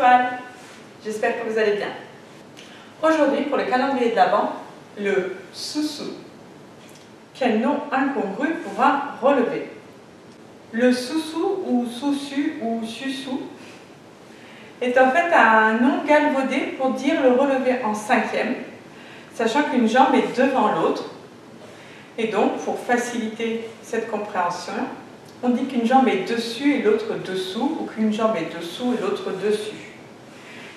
étoiles, j'espère que vous allez bien. Aujourd'hui, pour le calendrier de l'Avent, le Soussou. Quel nom incongru pour un relevé. Le Soussou ou Soussu ou Sussou est en fait un nom galvaudé pour dire le relevé en cinquième, sachant qu'une jambe est devant l'autre. Et donc, pour faciliter cette compréhension, on dit qu'une jambe est dessus et l'autre dessous, ou qu'une jambe est dessous et l'autre dessus.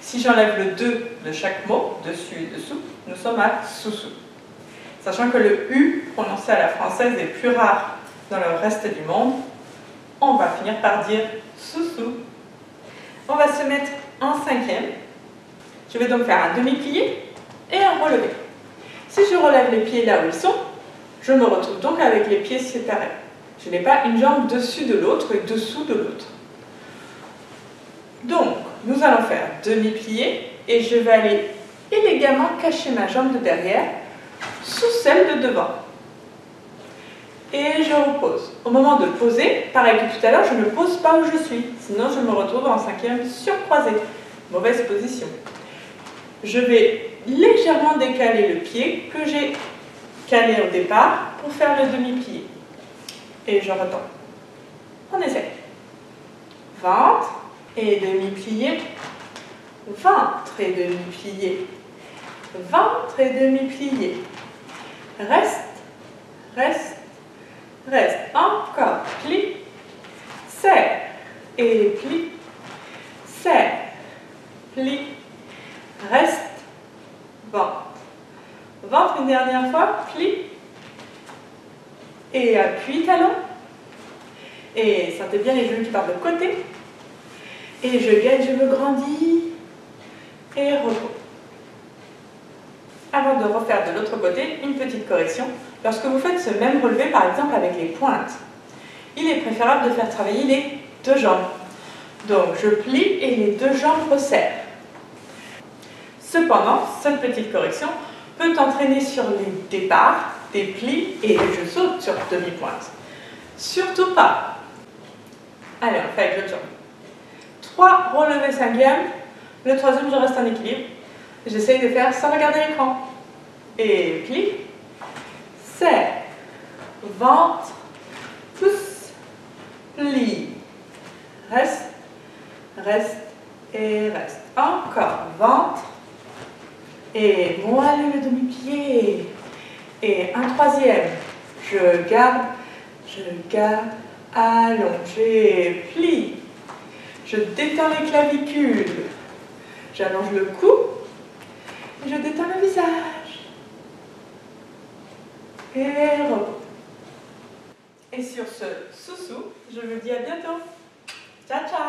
Si j'enlève le 2 de chaque mot, dessus et dessous, nous sommes à Soussou. Sachant que le U, prononcé à la française, est plus rare dans le reste du monde, on va finir par dire Soussou. On va se mettre en cinquième. Je vais donc faire un demi-plié et un relevé. Si je relève les pieds là où ils sont, je me retrouve donc avec les pieds séparés. Je n'ai pas une jambe dessus de l'autre et dessous de l'autre. Donc, nous allons faire demi-plié et je vais aller élégamment cacher ma jambe de derrière sous celle de devant. Et je repose. Au moment de poser, pareil que tout à l'heure, je ne pose pas où je suis, sinon je me retrouve en cinquième surcroisé. Mauvaise position. Je vais légèrement décaler le pied que j'ai calé au départ pour faire le demi-plié. Et je retombe. On essaie. Ventre et demi-plié. Ventre et demi-plié. Ventre et demi-plié. Reste, reste, reste. Encore. Plie. Serre et plie. Serre. Plie. Reste. Ventre. Ventre une dernière fois. Plie. Et appuie talon. Et sentez bien les genoux qui partent de côté. Et je gaine, je me grandis. Et repos. Avant de refaire de l'autre côté, une petite correction. Lorsque vous faites ce même relevé, par exemple avec les pointes, il est préférable de faire travailler les deux jambes. Donc je plie et les deux jambes resserrent. Cependant, cette petite correction peut entraîner sur les départs des plis et je saute sur demi-pointe. Surtout pas. Allez, on fait avec l'autre jambe. 3 relevés cinquièmes. Le troisième, je reste en équilibre. J'essaye de faire sans regarder l'écran. Et plie. Serre. Ventre. Pousse. Plie. Reste. Reste. Et reste. Encore. Ventre. Et moelle le demi-pied. Et un troisième. Je garde, allongé, plie. Je détends les clavicules. J'allonge le cou. Et je détends le visage. Et repos. Et sur ce Soussou, je vous dis à bientôt. Ciao, ciao.